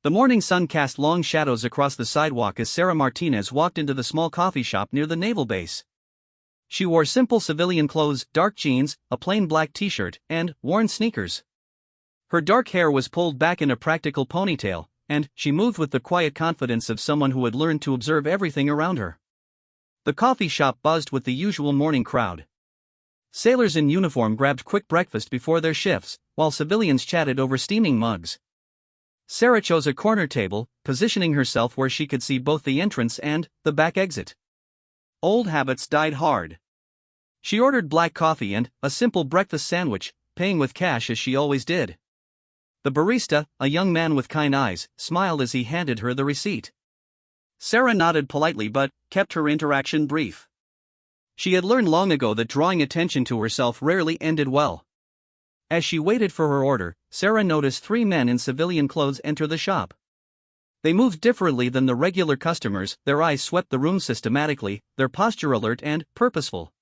The morning sun cast long shadows across the sidewalk as Sarah Martinez walked into the small coffee shop near the naval base. She wore simple civilian clothes, dark jeans, a plain black t-shirt, and worn sneakers. Her dark hair was pulled back in a practical ponytail, and she moved with the quiet confidence of someone who had learned to observe everything around her. The coffee shop buzzed with the usual morning crowd. Sailors in uniform grabbed quick breakfast before their shifts, while civilians chatted over steaming mugs. Sarah chose a corner table, positioning herself where she could see both the entrance and the back exit. Old habits died hard. She ordered black coffee and a simple breakfast sandwich, paying with cash as she always did. The barista, a young man with kind eyes, smiled as he handed her the receipt. Sarah nodded politely but kept her interaction brief. She had learned long ago that drawing attention to herself rarely ended well. As she waited for her order, Sarah noticed 3 men in civilian clothes enter the shop. They moved differently than the regular customers, their eyes swept the room systematically, their posture alert and purposeful.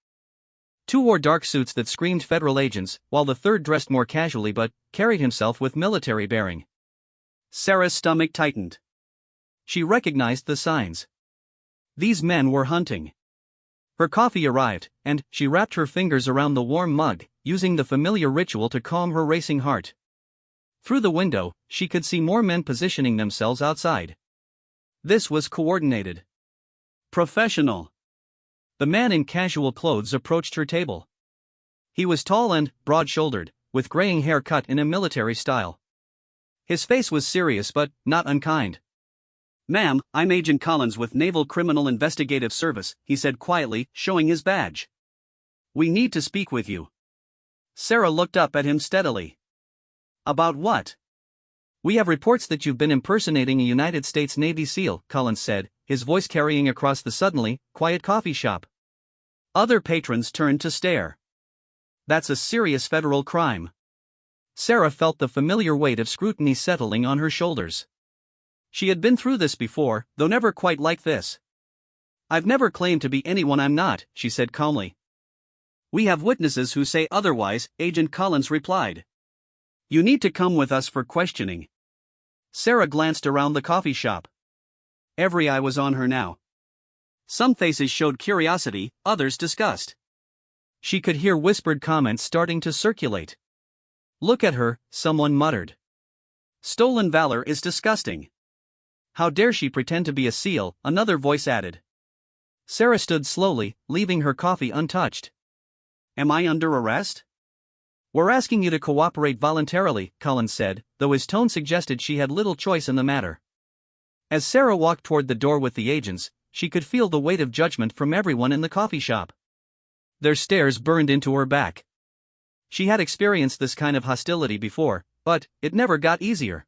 2 wore dark suits that screamed federal agents, while the third dressed more casually but carried himself with military bearing. Sarah's stomach tightened. She recognized the signs. These men were hunting. Her coffee arrived, and she wrapped her fingers around the warm mug, using the familiar ritual to calm her racing heart. Through the window, she could see more men positioning themselves outside. This was coordinated. Professional. The man in casual clothes approached her table. He was tall and broad-shouldered, with graying hair cut in a military style. His face was serious but not unkind. "Ma'am, I'm Agent Collins with Naval Criminal Investigative Service," he said quietly, showing his badge. "We need to speak with you." Sarah looked up at him steadily. "About what?" "We have reports that you've been impersonating a United States Navy SEAL," Collins said, his voice carrying across the suddenly quiet coffee shop. Other patrons turned to stare. "That's a serious federal crime." Sarah felt the familiar weight of scrutiny settling on her shoulders. She had been through this before, though never quite like this. "I've never claimed to be anyone I'm not," she said calmly. "We have witnesses who say otherwise," Agent Collins replied. "You need to come with us for questioning." Sarah glanced around the coffee shop. Every eye was on her now. Some faces showed curiosity, others disgust. She could hear whispered comments starting to circulate. "Look at her," someone muttered. "Stolen valor is disgusting." "How dare she pretend to be a SEAL," another voice added. Sarah stood slowly, leaving her coffee untouched. "Am I under arrest?" "We're asking you to cooperate voluntarily," Collins said, though his tone suggested she had little choice in the matter. As Sarah walked toward the door with the agents, she could feel the weight of judgment from everyone in the coffee shop. Their stares burned into her back. She had experienced this kind of hostility before, but it never got easier.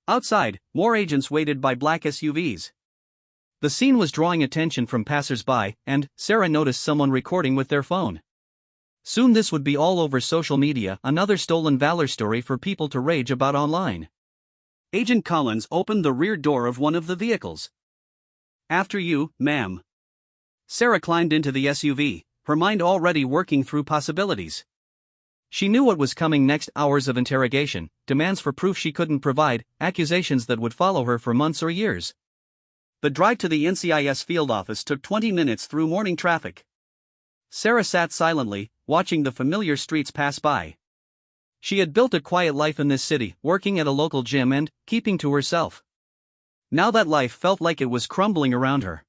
Outside, more agents waited by black SUVs. The scene was drawing attention from passers-by, and Sarah noticed someone recording with their phone. Soon this would be all over social media, another stolen valor story for people to rage about online. Agent Collins opened the rear door of one of the vehicles. "After you, ma'am." Sarah climbed into the SUV, her mind already working through possibilities. She knew what was coming next: hours of interrogation, demands for proof she couldn't provide, accusations that would follow her for months or years. The drive to the NCIS field office took 20 minutes through morning traffic. Sarah sat silently, watching the familiar streets pass by. She had built a quiet life in this city, working at a local gym and keeping to herself. Now that life felt like it was crumbling around her.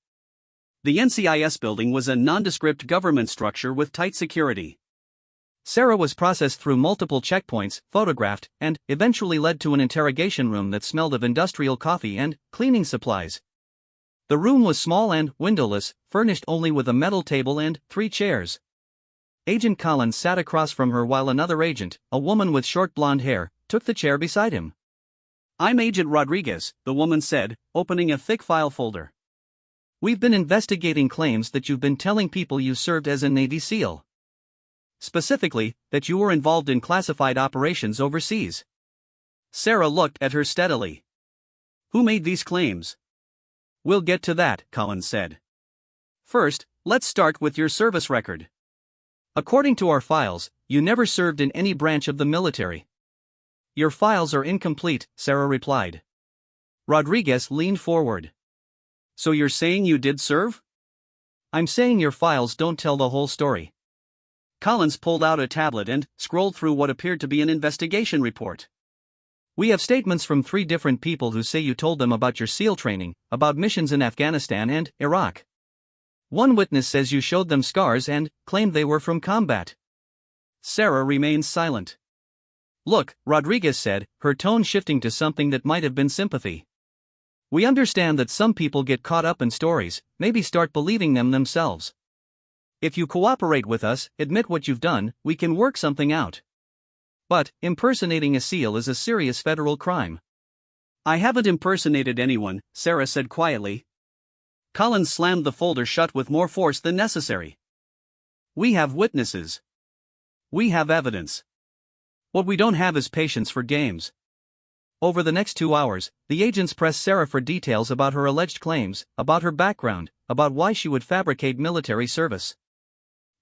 The NCIS building was a nondescript government structure with tight security. Sarah was processed through multiple checkpoints, photographed, and eventually led to an interrogation room that smelled of industrial coffee and cleaning supplies. The room was small and windowless, furnished only with a metal table and 3 chairs. Agent Collins sat across from her while another agent, a woman with short blonde hair, took the chair beside him. "I'm Agent Rodriguez," the woman said, opening a thick file folder. "We've been investigating claims that you've been telling people you served as a Navy SEAL. Specifically, that you were involved in classified operations overseas." Sarah looked at her steadily. "Who made these claims?" "We'll get to that," Collins said. "First, let's start with your service record. According to our files, you never served in any branch of the military." "Your files are incomplete," Sarah replied. Rodriguez leaned forward. So you're saying you did serve? I'm saying your files don't tell the whole story. Collins pulled out a tablet and scrolled through what appeared to be an investigation report. We have statements from 3 different people who say you told them about your SEAL training, about missions in Afghanistan and Iraq. One witness says you showed them scars and claimed they were from combat. Sarah remained silent. Look, Rodriguez said, her tone shifting to something that might have been sympathy. We understand that some people get caught up in stories, maybe start believing them themselves. If you cooperate with us, admit what you've done, we can work something out. But, impersonating a SEAL is a serious federal crime. I haven't impersonated anyone, Sarah said quietly. Collins slammed the folder shut with more force than necessary. We have witnesses. We have evidence. What we don't have is patience for games. Over the next 2 hours, the agents pressed Sarah for details about her alleged claims, about her background, about why she would fabricate military service.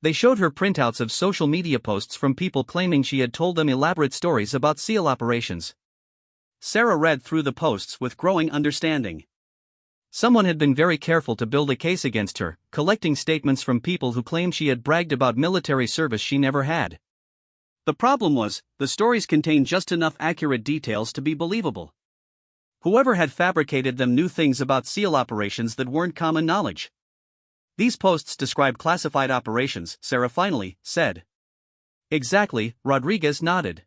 They showed her printouts of social media posts from people claiming she had told them elaborate stories about SEAL operations. Sarah read through the posts with growing understanding. Someone had been very careful to build a case against her, collecting statements from people who claimed she had bragged about military service she never had. The problem was, the stories contained just enough accurate details to be believable. Whoever had fabricated them knew things about SEAL operations that weren't common knowledge. These posts describe classified operations, Sarah finally said. Exactly, Rodriguez nodded.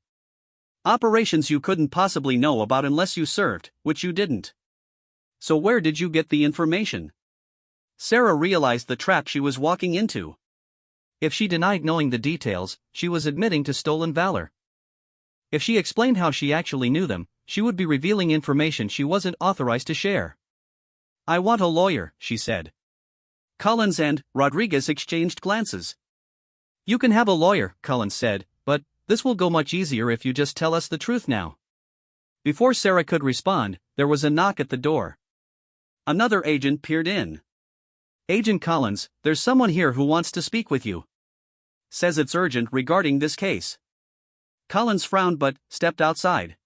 Operations you couldn't possibly know about unless you served, which you didn't. So where did you get the information? Sarah realized the trap she was walking into. If she denied knowing the details, she was admitting to stolen valor. If she explained how she actually knew them, she would be revealing information she wasn't authorized to share. I want a lawyer, she said. Collins and Rodriguez exchanged glances. You can have a lawyer, Collins said, but this will go much easier if you just tell us the truth now. Before Sarah could respond, there was a knock at the door. Another agent peered in. Agent Collins, there's someone here who wants to speak with you. Says it's urgent regarding this case. Collins frowned but stepped outside.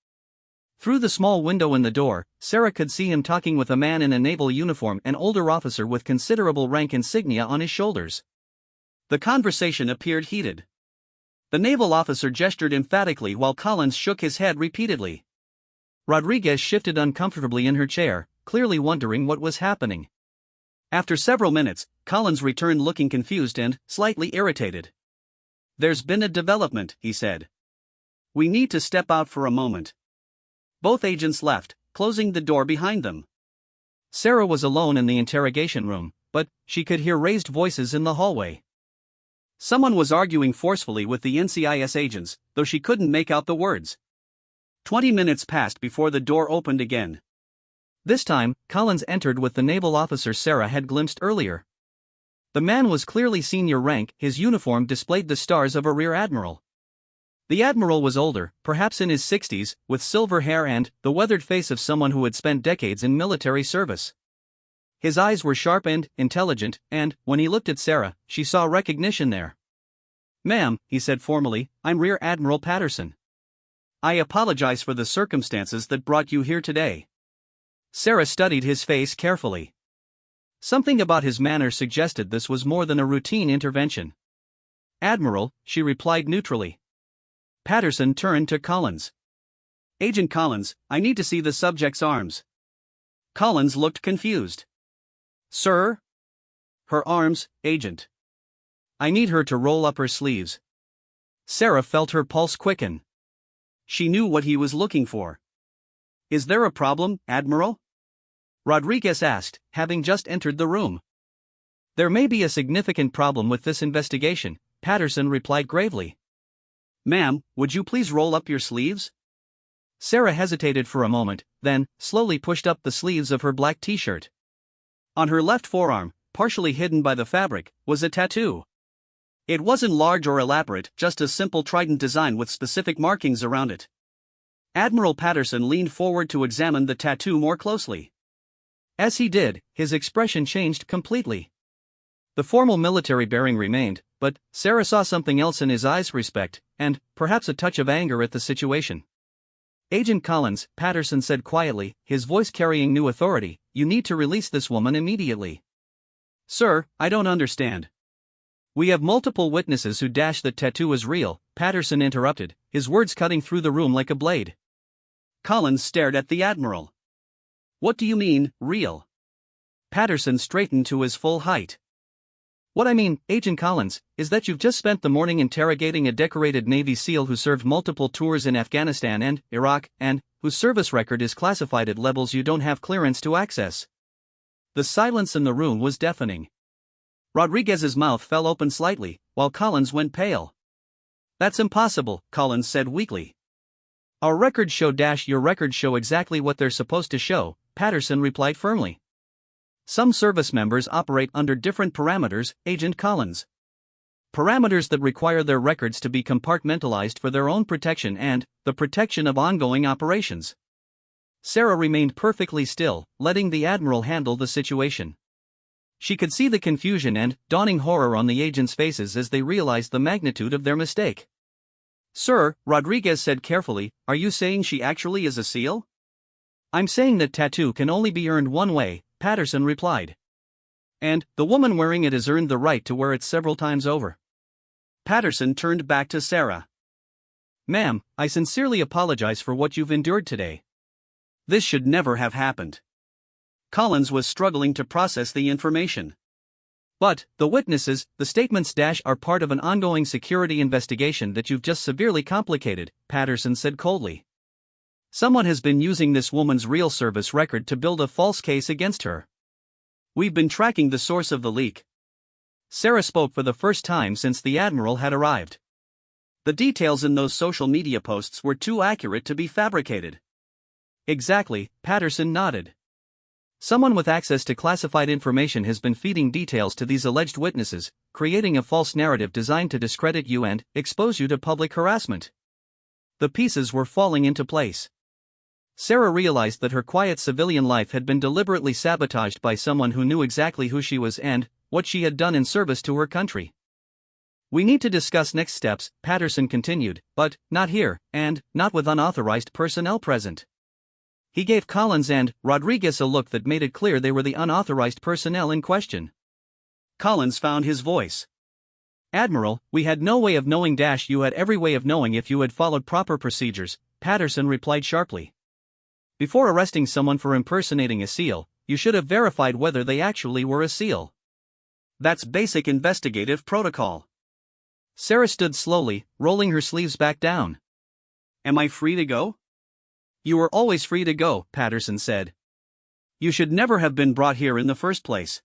Through the small window in the door, Sarah could see him talking with a man in a naval uniform, an older officer with considerable rank insignia on his shoulders. The conversation appeared heated. The naval officer gestured emphatically while Collins shook his head repeatedly. Rodriguez shifted uncomfortably in her chair, clearly wondering what was happening. After several minutes, Collins returned looking confused and slightly irritated. There's been a development, he said. We need to step out for a moment. Both agents left, closing the door behind them. Sarah was alone in the interrogation room, but she could hear raised voices in the hallway. Someone was arguing forcefully with the NCIS agents, though she couldn't make out the words. 20 minutes passed before the door opened again. This time, Collins entered with the naval officer Sarah had glimpsed earlier. The man was clearly senior rank, his uniform displayed the stars of a rear admiral. The admiral was older, perhaps in his 60s, with silver hair and the weathered face of someone who had spent decades in military service. His eyes were sharp and intelligent, and, when he looked at Sarah, she saw recognition there. Ma'am, he said formally, I'm Rear Admiral Patterson. I apologize for the circumstances that brought you here today. Sarah studied his face carefully. Something about his manner suggested this was more than a routine intervention. Admiral, she replied neutrally. Patterson turned to Collins. Agent Collins, I need to see the subject's arms. Collins looked confused. Sir? Her arms, Agent. I need her to roll up her sleeves. Sarah felt her pulse quicken. She knew what he was looking for. Is there a problem, Admiral? Rodriguez asked, having just entered the room. There may be a significant problem with this investigation, Patterson replied gravely. Ma'am, would you please roll up your sleeves? Sarah hesitated for a moment, then slowly pushed up the sleeves of her black t-shirt. On her left forearm, partially hidden by the fabric, was a tattoo. It wasn't large or elaborate, just a simple trident design with specific markings around it. Admiral Patterson leaned forward to examine the tattoo more closely. As he did, his expression changed completely. The formal military bearing remained, but Sarah saw something else in his eyes: respect, and perhaps a touch of anger at the situation. Agent Collins, Patterson said quietly, his voice carrying new authority, you need to release this woman immediately. Sir, I don't understand. We have multiple witnesses who dash that tattoo is real, Patterson interrupted, his words cutting through the room like a blade. Collins stared at the Admiral. What do you mean, real? Patterson straightened to his full height. What I mean, Agent Collins, is that you've just spent the morning interrogating a decorated Navy SEAL who served multiple tours in Afghanistan and Iraq, and whose service record is classified at levels you don't have clearance to access. The silence in the room was deafening. Rodriguez's mouth fell open slightly, while Collins went pale. That's impossible, Collins said weakly. Our records show your records show exactly what they're supposed to show, Patterson replied firmly. Some service members operate under different parameters, Agent Collins. Parameters that require their records to be compartmentalized for their own protection and the protection of ongoing operations. Sarah remained perfectly still, letting the Admiral handle the situation. She could see the confusion and dawning horror on the agents' faces as they realized the magnitude of their mistake. Sir, Rodriguez said carefully, are you saying she actually is a SEAL? I'm saying that tattoo can only be earned one way, Patterson replied. And the woman wearing it has earned the right to wear it several times over. Patterson turned back to Sarah. Ma'am, I sincerely apologize for what you've endured today. This should never have happened. Collins was struggling to process the information. But, the witnesses, the statements are part of an ongoing security investigation that you've just severely complicated, Patterson said coldly. Someone has been using this woman's real service record to build a false case against her. We've been tracking the source of the leak. Sarah spoke for the first time since the Admiral had arrived. The details in those social media posts were too accurate to be fabricated. Exactly, Patterson nodded. Someone with access to classified information has been feeding details to these alleged witnesses, creating a false narrative designed to discredit you and expose you to public harassment. The pieces were falling into place. Sarah realized that her quiet civilian life had been deliberately sabotaged by someone who knew exactly who she was and what she had done in service to her country. We need to discuss next steps, Patterson continued, but not here, and not with unauthorized personnel present. He gave Collins and Rodriguez a look that made it clear they were the unauthorized personnel in question. Collins found his voice. Admiral, we had no way of knowing you had every way of knowing if you had followed proper procedures, Patterson replied sharply. Before arresting someone for impersonating a SEAL, you should have verified whether they actually were a SEAL. That's basic investigative protocol. Sarah stood slowly, rolling her sleeves back down. Am I free to go? You were always free to go, Patterson said. You should never have been brought here in the first place.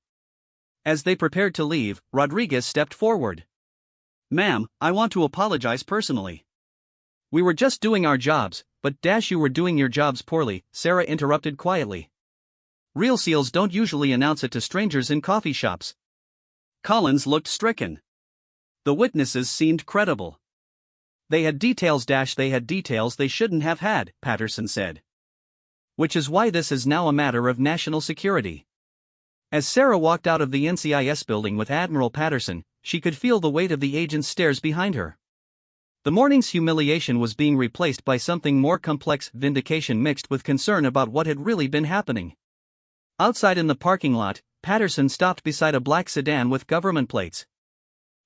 As they prepared to leave, Rodriguez stepped forward. Ma'am, I want to apologize personally. We were just doing our jobs, but you were doing your jobs poorly, Sarah interrupted quietly. Real SEALs don't usually announce it to strangers in coffee shops. Collins looked stricken. The witnesses seemed credible. They had details they shouldn't have had, Patterson said. Which is why this is now a matter of national security. As Sarah walked out of the NCIS building with Admiral Patterson, she could feel the weight of the agent's stares behind her. The morning's humiliation was being replaced by something more complex, vindication mixed with concern about what had really been happening. Outside in the parking lot, Patterson stopped beside a black sedan with government plates.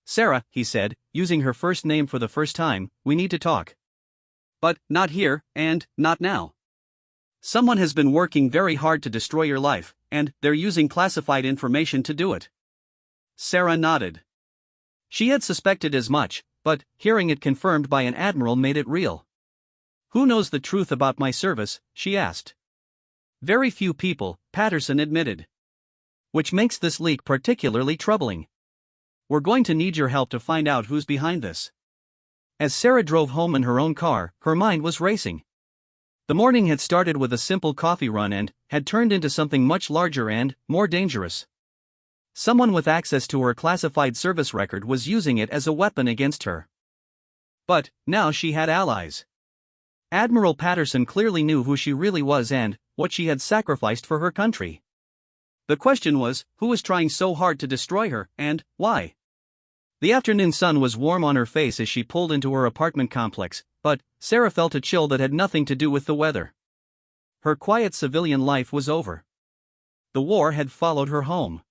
Sarah, he said, using her first name for the first time, we need to talk. But, not here, and not now. Someone has been working very hard to destroy your life, and they're using classified information to do it. Sarah nodded. She had suspected as much, but hearing it confirmed by an admiral made it real. Who knows the truth about my service, she asked. Very few people, Patterson admitted. Which makes this leak particularly troubling. We're going to need your help to find out who's behind this. As Sarah drove home in her own car, her mind was racing. The morning had started with a simple coffee run and had turned into something much larger and more dangerous. Someone with access to her classified service record was using it as a weapon against her. But now she had allies. Admiral Patterson clearly knew who she really was and what she had sacrificed for her country. The question was, who was trying so hard to destroy her, and why? The afternoon sun was warm on her face as she pulled into her apartment complex, but Sarah felt a chill that had nothing to do with the weather. Her quiet civilian life was over. The war had followed her home.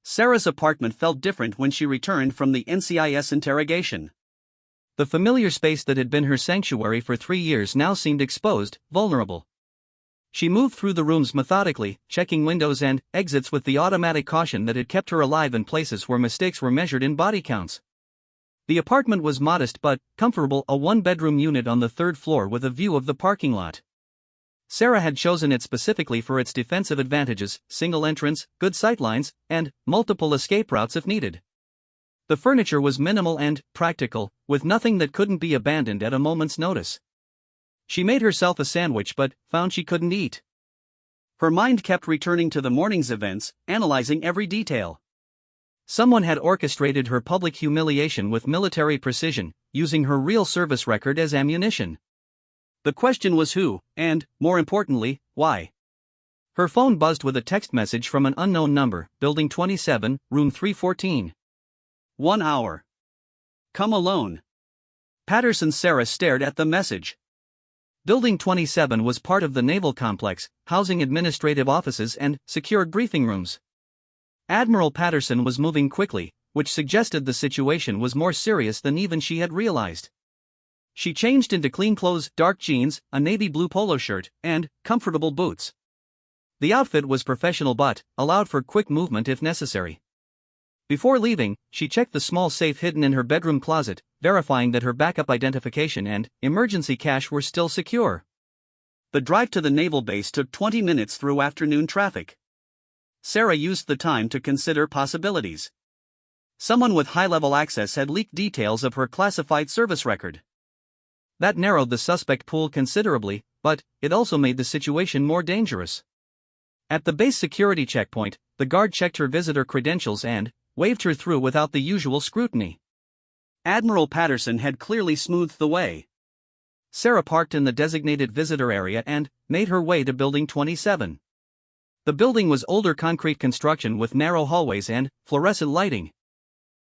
Sarah's apartment felt different when she returned from the NCIS interrogation. The familiar space that had been her sanctuary for 3 years now seemed exposed, vulnerable. She moved through the rooms methodically, checking windows and exits with the automatic caution that had kept her alive in places where mistakes were measured in body counts. The apartment was modest but comfortable, a one-bedroom unit on the 3rd floor with a view of the parking lot. Sarah had chosen it specifically for its defensive advantages: single entrance, good sightlines, and multiple escape routes if needed. The furniture was minimal and practical, with nothing that couldn't be abandoned at a moment's notice. She made herself a sandwich but found she couldn't eat. Her mind kept returning to the morning's events, analyzing every detail. Someone had orchestrated her public humiliation with military precision, using her real service record as ammunition. The question was who, and, more importantly, why. Her phone buzzed with a text message from an unknown number: Building 27, Room 314. 1 hour. Come alone. Patterson. Sarah stared at the message. Building 27 was part of the naval complex, housing administrative offices and secured briefing rooms. Admiral Patterson was moving quickly, which suggested the situation was more serious than even she had realized. She changed into clean clothes, dark jeans, a navy blue polo shirt, and comfortable boots. The outfit was professional but allowed for quick movement if necessary. Before leaving, she checked the small safe hidden in her bedroom closet, verifying that her backup identification and emergency cash were still secure. The drive to the naval base took 20 minutes through afternoon traffic. Sarah used the time to consider possibilities. Someone with high-level access had leaked details of her classified service record. That narrowed the suspect pool considerably, but it also made the situation more dangerous. At the base security checkpoint, the guard checked her visitor credentials and waved her through without the usual scrutiny. Admiral Patterson had clearly smoothed the way. Sarah parked in the designated visitor area and made her way to Building 27. The building was older concrete construction with narrow hallways and fluorescent lighting.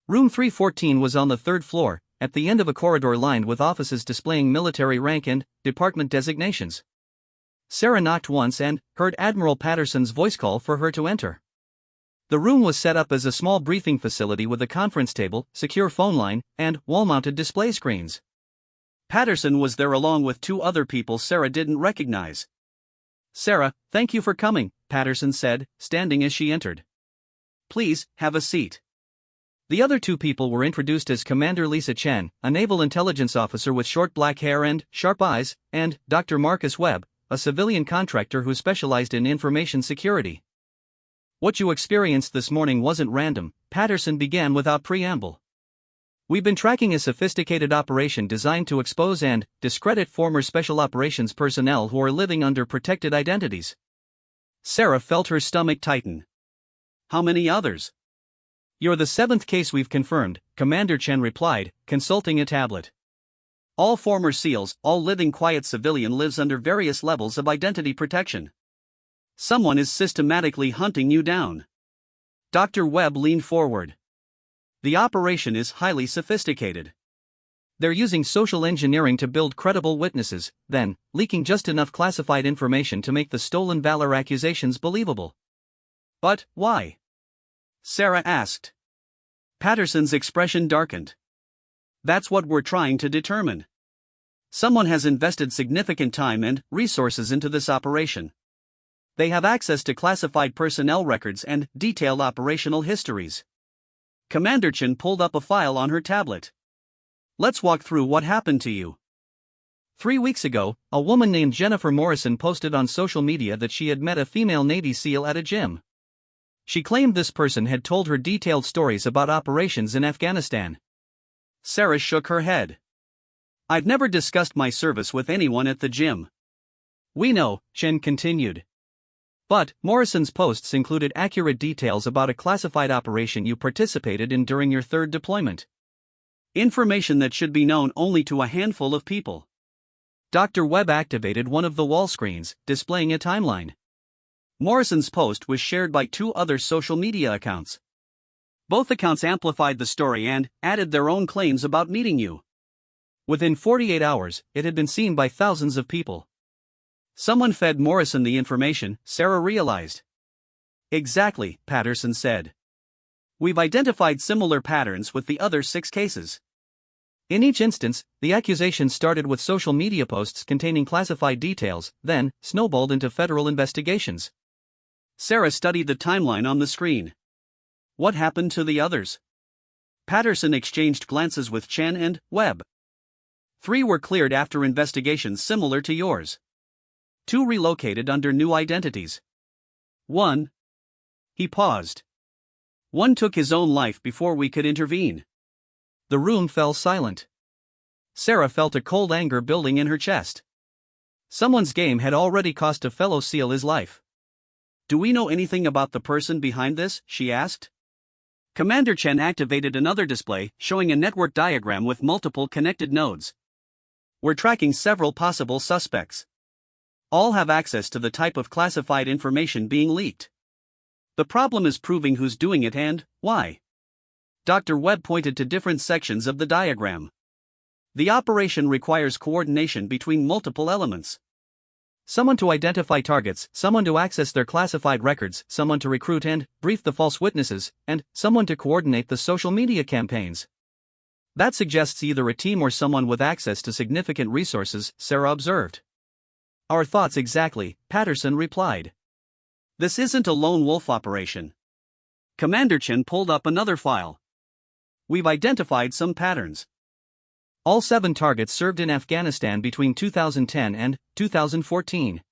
Room 314 was on the 3rd floor, at the end of a corridor lined with offices displaying military rank and department designations. Sarah knocked once and heard Admiral Patterson's voice call for her to enter. The room was set up as a small briefing facility with a conference table, secure phone line, and wall-mounted display screens. Patterson was there along with 2 other people Sarah didn't recognize. "Sarah, thank you for coming," Patterson said, standing as she entered. "Please, have a seat." The other 2 people were introduced as Commander Lisa Chen, a naval intelligence officer with short black hair and sharp eyes, and Dr. Marcus Webb, a civilian contractor who specialized in information security. "What you experienced this morning wasn't random," Patterson began without preamble. "We've been tracking a sophisticated operation designed to expose and discredit former special operations personnel who are living under protected identities." Sarah felt her stomach tighten. "How many others?" "You're the 7th case we've confirmed," Commander Chen replied, consulting a tablet. "All former SEALs, all living quiet civilian lives under various levels of identity protection. Someone is systematically hunting you down." Dr. Webb leaned forward. "The operation is highly sophisticated. They're using social engineering to build credible witnesses, then leaking just enough classified information to make the stolen valor accusations believable." "But why?" Sarah asked. Patterson's expression darkened. "That's what we're trying to determine. Someone has invested significant time and resources into this operation. They have access to classified personnel records and detailed operational histories." Commander Chen pulled up a file on her tablet. "Let's walk through what happened to you. 3 weeks ago, a woman named Jennifer Morrison posted on social media that she had met a female Navy SEAL at a gym. She claimed this person had told her detailed stories about operations in Afghanistan." Sarah shook her head. "I've never discussed my service with anyone at the gym." "We know," Chen continued. "But Morrison's posts included accurate details about a classified operation you participated in during your 3rd deployment. Information that should be known only to a handful of people." Dr. Webb activated one of the wall screens, displaying a timeline. Morrison's post was shared by 2 other social media accounts. Both accounts amplified the story and added their own claims about meeting you. Within 48 hours, it had been seen by thousands of people. Someone fed Morrison the information, Sarah realized. Exactly, Patterson said. We've identified similar patterns with the other 6 cases. In each instance, the accusations started with social media posts containing classified details, then snowballed into federal investigations. Sarah studied the timeline on the screen. What happened to the others? Patterson exchanged glances with Chen and Webb. 3 were cleared after investigations similar to yours. 2 relocated under new identities. 1. He paused. 1 took his own life before we could intervene. The room fell silent. Sarah felt a cold anger building in her chest. Someone's game had already cost a fellow SEAL his life. Do we know anything about the person behind this? She asked. Commander Chen activated another display, showing a network diagram with multiple connected nodes. We're tracking several possible suspects. All have access to the type of classified information being leaked. The problem is proving who's doing it and why. Dr. Webb pointed to different sections of the diagram. The operation requires coordination between multiple elements. Someone to identify targets, someone to access their classified records, someone to recruit and brief the false witnesses, and someone to coordinate the social media campaigns. That suggests either a team or someone with access to significant resources, Sarah observed. Our thoughts exactly, Patterson replied. This isn't a lone wolf operation. Commander Chen pulled up another file. We've identified some patterns. All 7 targets served in Afghanistan between 2010 and 2014.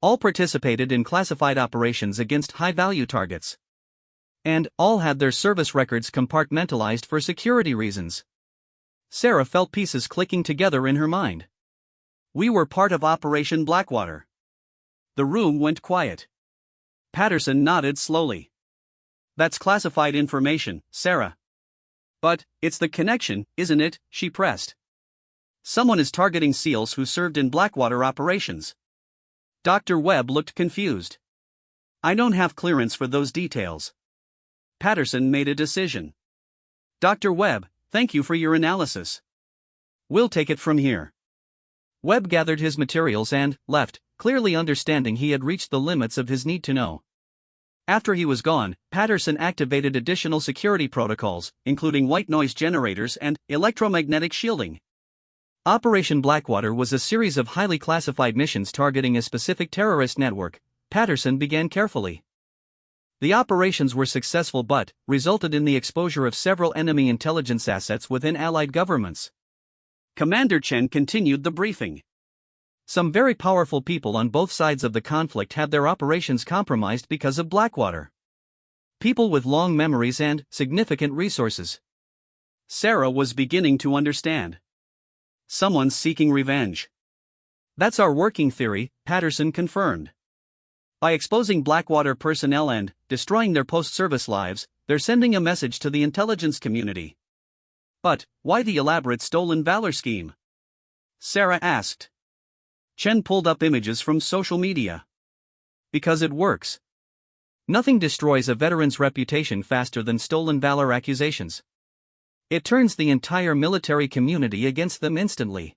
All participated in classified operations against high-value targets. And all had their service records compartmentalized for security reasons. Sarah felt pieces clicking together in her mind. We were part of Operation Blackwater. The room went quiet. Patterson nodded slowly. That's classified information, Sarah. But, it's the connection, isn't it? She pressed. Someone is targeting SEALs who served in Blackwater operations. Dr. Webb looked confused. I don't have clearance for those details. Patterson made a decision. Dr. Webb, thank you for your analysis. We'll take it from here. Webb gathered his materials and left, clearly understanding he had reached the limits of his need to know. After he was gone, Patterson activated additional security protocols, including white noise generators and electromagnetic shielding. Operation Blackwater was a series of highly classified missions targeting a specific terrorist network. Patterson began carefully. The operations were successful but resulted in the exposure of several enemy intelligence assets within allied governments. Commander Chen continued the briefing. Some very powerful people on both sides of the conflict had their operations compromised because of Blackwater. People with long memories and significant resources. Sarah was beginning to understand. Someone's seeking revenge. That's our working theory, Patterson confirmed. By exposing Blackwater personnel and destroying their post-service lives, they're sending a message to the intelligence community. But, why the elaborate stolen valor scheme? Sarah asked. Chen pulled up images from social media. Because it works. Nothing destroys a veteran's reputation faster than stolen valor accusations. It turns the entire military community against them instantly.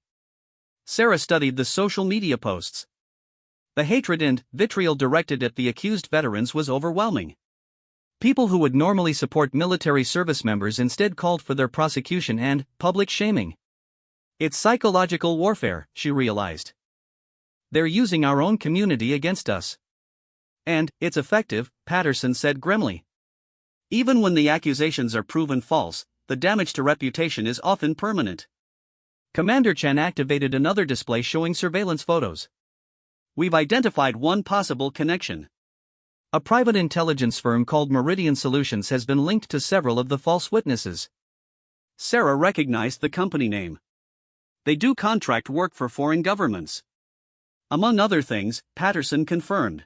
Sarah studied the social media posts. The hatred and vitriol directed at the accused veterans was overwhelming. People who would normally support military service members instead called for their prosecution and public shaming. It's psychological warfare, she realized. They're using our own community against us. And it's effective, Patterson said grimly. Even when the accusations are proven false, the damage to reputation is often permanent. Commander Chen activated another display showing surveillance photos. We've identified one possible connection. A private intelligence firm called Meridian Solutions has been linked to several of the false witnesses. Sarah recognized the company name. They do contract work for foreign governments. Among other things, Patterson confirmed.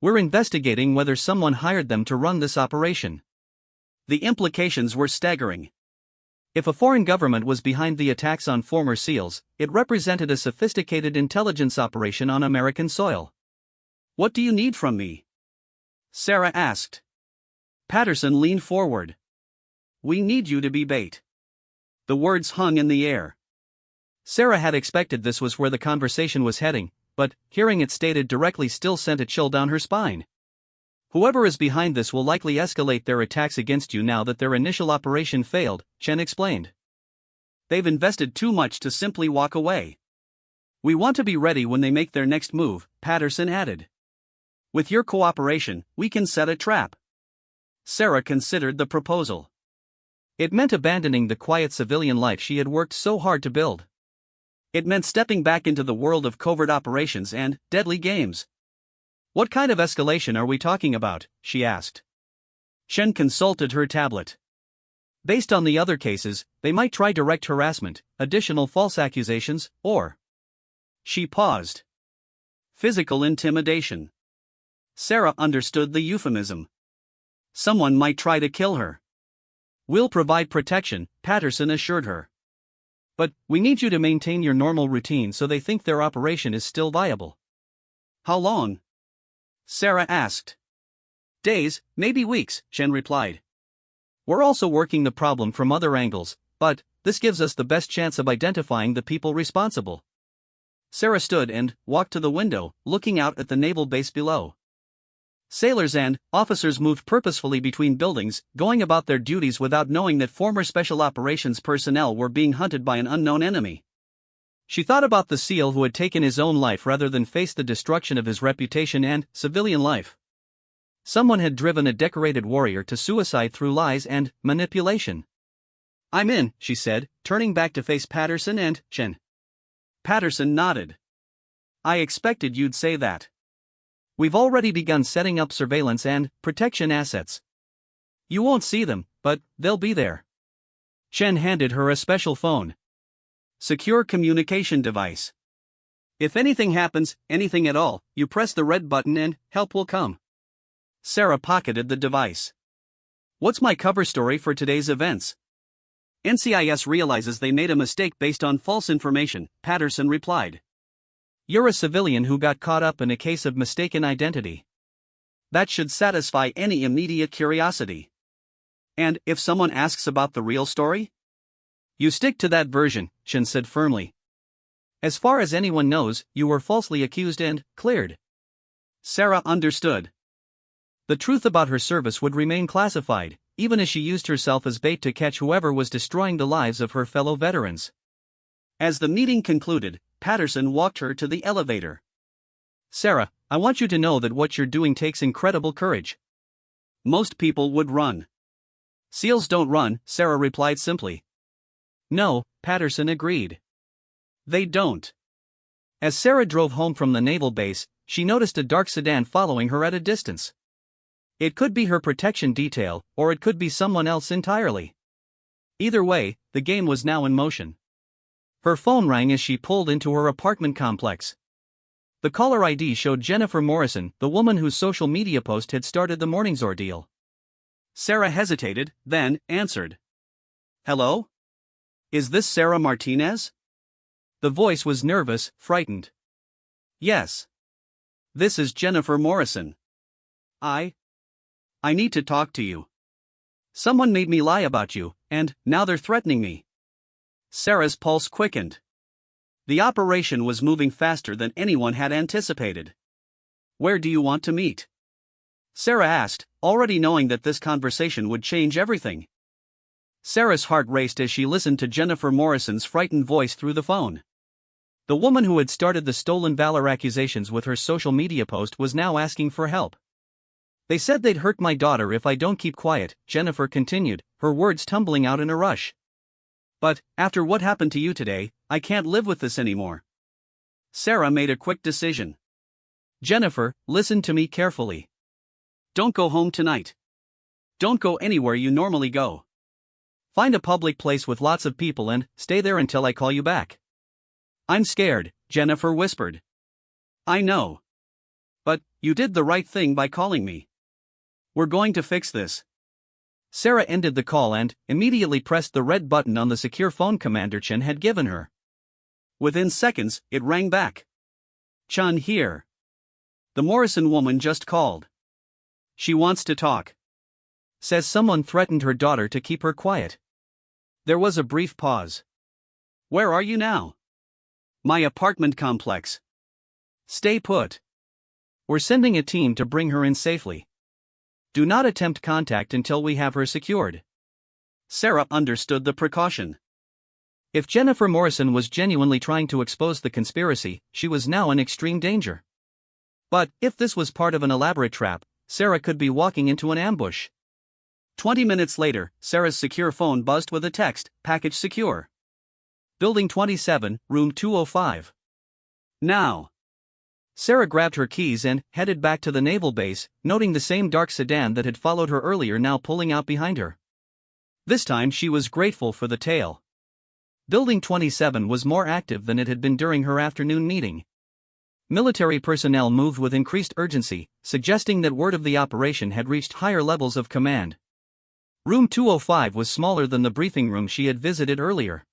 We're investigating whether someone hired them to run this operation. The implications were staggering. If a foreign government was behind the attacks on former SEALs, it represented a sophisticated intelligence operation on American soil. What do you need from me? Sarah asked. Patterson leaned forward. We need you to be bait. The words hung in the air. Sarah had expected this was where the conversation was heading, but hearing it stated directly still sent a chill down her spine. Whoever is behind this will likely escalate their attacks against you now that their initial operation failed, Chen explained. They've invested too much to simply walk away. We want to be ready when they make their next move, Patterson added. With your cooperation, we can set a trap. Sarah considered the proposal. It meant abandoning the quiet civilian life she had worked so hard to build. It meant stepping back into the world of covert operations and deadly games. What kind of escalation are we talking about? She asked. Chen consulted her tablet. Based on the other cases, they might try direct harassment, additional false accusations, or... She paused. Physical intimidation. Sarah understood the euphemism. Someone might try to kill her. We'll provide protection, Patterson assured her. But we need you to maintain your normal routine so they think their operation is still viable. How long? Sarah asked. Days, maybe weeks, Chen replied. We're also working the problem from other angles, but this gives us the best chance of identifying the people responsible. Sarah stood and walked to the window, looking out at the naval base below. Sailors and officers moved purposefully between buildings, going about their duties without knowing that former special operations personnel were being hunted by an unknown enemy. She thought about the SEAL who had taken his own life rather than face the destruction of his reputation and civilian life. Someone had driven a decorated warrior to suicide through lies and manipulation. I'm in, she said, turning back to face Patterson and Chen. Patterson nodded. I expected you'd say that. We've already begun setting up surveillance and protection assets. You won't see them, but they'll be there. Chen handed her a special phone. Secure communication device. If anything happens, anything at all, you press the red button and help will come. Sarah pocketed the device. What's my cover story for today's events? NCIS realizes they made a mistake based on false information, Patterson replied. You're a civilian who got caught up in a case of mistaken identity. That should satisfy any immediate curiosity. And if someone asks about the real story? You stick to that version, Chen said firmly. As far as anyone knows, you were falsely accused and cleared. Sarah understood. The truth about her service would remain classified, even as she used herself as bait to catch whoever was destroying the lives of her fellow veterans. As the meeting concluded, Patterson walked her to the elevator. Sarah, I want you to know that what you're doing takes incredible courage. Most people would run. SEALs don't run, Sarah replied simply. No, Patterson agreed. They don't. As Sarah drove home from the naval base, she noticed a dark sedan following her at a distance. It could be her protection detail, or it could be someone else entirely. Either way, the game was now in motion. Her phone rang as she pulled into her apartment complex. The caller ID showed Jennifer Morrison, the woman whose social media post had started the morning's ordeal. Sarah hesitated, then answered. Hello? Is this Sarah Martinez? The voice was nervous, frightened. Yes. This is Jennifer Morrison. I need to talk to you. Someone made me lie about you, and now they're threatening me. Sarah's pulse quickened. The operation was moving faster than anyone had anticipated. Where do you want to meet? Sarah asked, already knowing that this conversation would change everything. Sarah's heart raced as she listened to Jennifer Morrison's frightened voice through the phone. The woman who had started the stolen valor accusations with her social media post was now asking for help. They said they'd hurt my daughter if I don't keep quiet, Jennifer continued, her words tumbling out in a rush. But, after what happened to you today, I can't live with this anymore. Sarah made a quick decision. Jennifer, listen to me carefully. Don't go home tonight. Don't go anywhere you normally go. Find a public place with lots of people and stay there until I call you back. I'm scared, Jennifer whispered. I know. But you did the right thing by calling me. We're going to fix this. Sarah ended the call and immediately pressed the red button on the secure phone Commander Chen had given her. Within seconds, it rang back. Chun here. The Morrison woman just called. She wants to talk. Says someone threatened her daughter to keep her quiet. There was a brief pause. Where are you now? My apartment complex. Stay put. We're sending a team to bring her in safely. Do not attempt contact until we have her secured. Sarah understood the precaution. If Jennifer Morrison was genuinely trying to expose the conspiracy, she was now in extreme danger. But, if this was part of an elaborate trap, Sarah could be walking into an ambush. 20 minutes later, Sarah's secure phone buzzed with a text, "Package secure. Building 27, room 205. Now." Sarah grabbed her keys and headed back to the naval base, noting the same dark sedan that had followed her earlier now pulling out behind her. This time she was grateful for the tail. Building 27 was more active than it had been during her afternoon meeting. Military personnel moved with increased urgency, suggesting that word of the operation had reached higher levels of command. Room 205 was smaller than the briefing room she had visited earlier.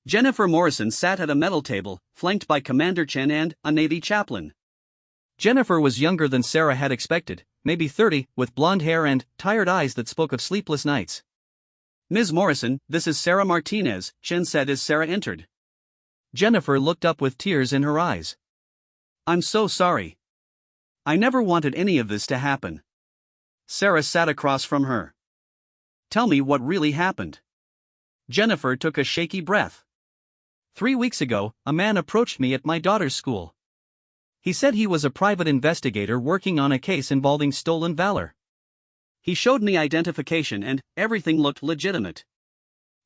Jennifer Morrison sat at a metal table, flanked by Commander Chen and a Navy chaplain. Jennifer was younger than Sarah had expected, maybe 30, with blonde hair and tired eyes that spoke of sleepless nights. "Ms. Morrison, this is Sarah Martinez," Chen said as Sarah entered. Jennifer looked up with tears in her eyes. "I'm so sorry. I never wanted any of this to happen." Sarah sat across from her. "Tell me what really happened." Jennifer took a shaky breath. 3 weeks ago, a man approached me at my daughter's school. He said he was a private investigator working on a case involving stolen valor. He showed me identification and everything looked legitimate.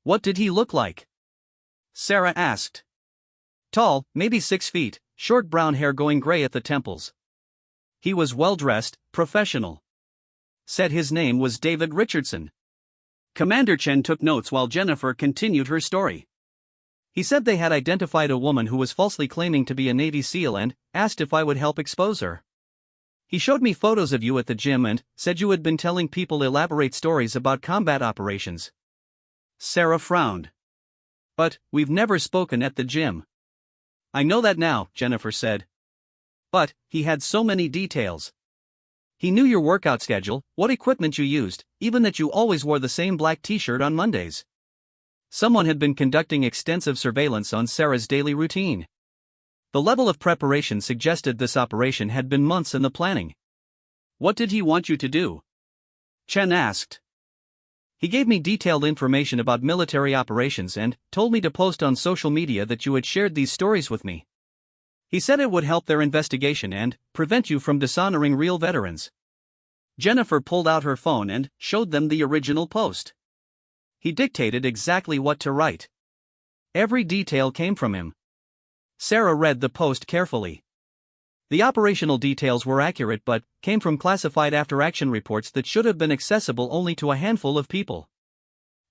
"What did he look like?" Sarah asked. "Tall, maybe 6 feet, short brown hair going gray at the temples. He was well-dressed, professional. Said his name was David Richardson." Commander Chen took notes while Jennifer continued her story. "He said they had identified a woman who was falsely claiming to be a Navy SEAL and asked if I would help expose her. He showed me photos of you at the gym and said you had been telling people elaborate stories about combat operations." Sarah frowned. "But we've never spoken at the gym." "I know that now," Jennifer said. "But he had so many details. He knew your workout schedule, what equipment you used, even that you always wore the same black t-shirt on Mondays. Someone had been conducting extensive surveillance on Sarah's daily routine. The level of preparation suggested this operation had been months in the planning." "What did he want you to do?" Chen asked. "He gave me detailed information about military operations and told me to post on social media that you had shared these stories with me. He said it would help their investigation and prevent you from dishonoring real veterans." Jennifer pulled out her phone and showed them the original post. He dictated exactly what to write. Every detail came from him. Sarah read the post carefully. The operational details were accurate but came from classified after-action reports that should have been accessible only to a handful of people.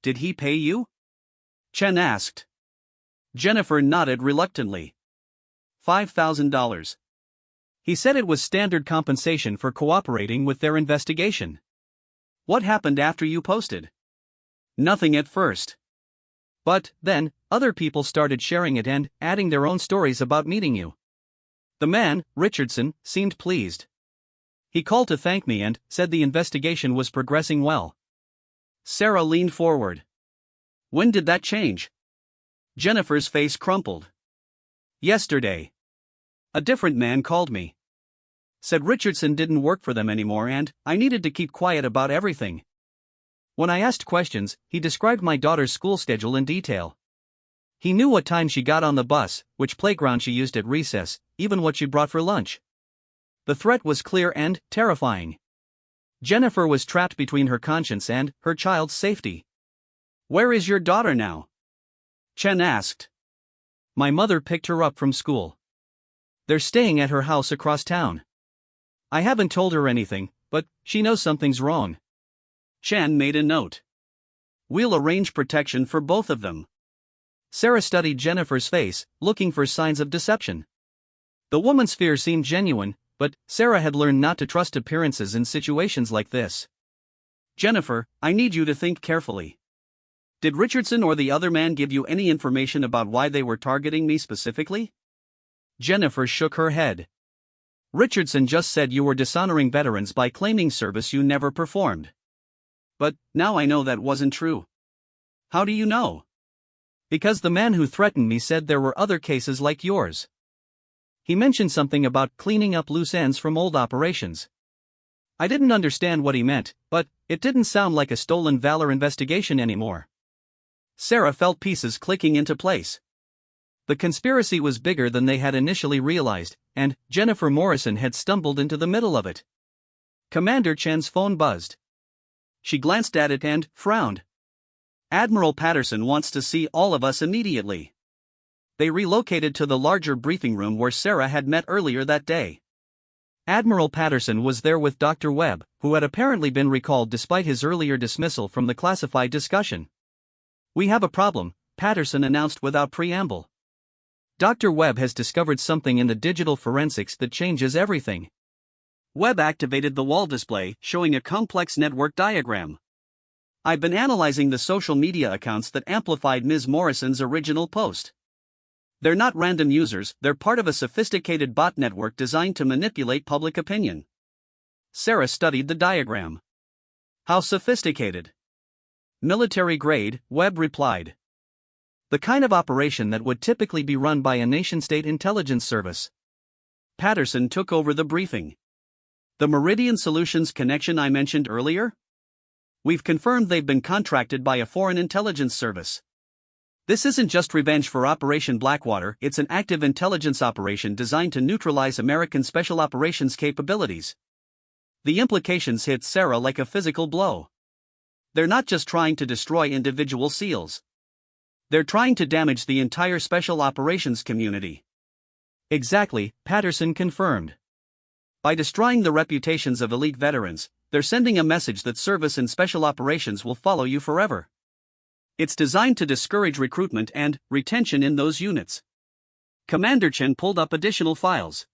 "Did he pay you?" Chen asked. Jennifer nodded reluctantly. $5,000. He said it was standard compensation for cooperating with their investigation. "What happened after you posted?" "Nothing at first. But then, other people started sharing it and adding their own stories about meeting you. The man, Richardson, seemed pleased. He called to thank me and said the investigation was progressing well." Sarah leaned forward. "When did that change?" Jennifer's face crumpled. "Yesterday. A different man called me. Said Richardson didn't work for them anymore and I needed to keep quiet about everything. When I asked questions, he described my daughter's school schedule in detail. He knew what time she got on the bus, which playground she used at recess, even what she brought for lunch. The threat was clear and terrifying. Jennifer was trapped between her conscience and her child's safety." "Where is your daughter now?" Chen asked. "My mother picked her up from school. They're staying at her house across town. I haven't told her anything, but she knows something's wrong." Chen made a note. "We'll arrange protection for both of them." Sarah studied Jennifer's face, looking for signs of deception. The woman's fear seemed genuine, but Sarah had learned not to trust appearances in situations like this. "Jennifer, I need you to think carefully. Did Richardson or the other man give you any information about why they were targeting me specifically?" Jennifer shook her head. "Richardson just said you were dishonoring veterans by claiming service you never performed. But now I know that wasn't true." "How do you know?" Because the man who threatened me said there were other cases like yours. He mentioned something about cleaning up loose ends from old operations. I didn't understand what he meant, but it didn't sound like a stolen valor investigation anymore. Sarah felt pieces clicking into place. The conspiracy was bigger than they had initially realized, and Jennifer Morrison had stumbled into the middle of it. Commander Chen's phone buzzed. She glanced at it and frowned. Admiral Patterson wants to see all of us immediately. They relocated to the larger briefing room where Sarah had met earlier that day. Admiral Patterson was there with Dr. Webb, who had apparently been recalled despite his earlier dismissal from the classified discussion. "We have a problem," Patterson announced without preamble. "Dr. Webb has discovered something in the digital forensics that changes everything." Webb activated the wall display, showing a complex network diagram. "I've been analyzing the social media accounts that amplified Ms. Morrison's original post. They're not random users, they're part of a sophisticated bot network designed to manipulate public opinion." Sarah studied the diagram. "How sophisticated?" "Military grade," Webb replied. "The kind of operation that would typically be run by a nation-state intelligence service." Patterson took over the briefing. "The Meridian Solutions connection I mentioned earlier? We've confirmed they've been contracted by a foreign intelligence service. This isn't just revenge for Operation Blackwater, it's an active intelligence operation designed to neutralize American special operations capabilities." The implications hit Sarah like a physical blow. They're not just trying to destroy individual SEALs. They're trying to damage the entire special operations community. "Exactly," Patterson confirmed. "By destroying the reputations of elite veterans, they're sending a message that service in special operations will follow you forever. It's designed to discourage recruitment and retention in those units." Commander Chen pulled up additional files.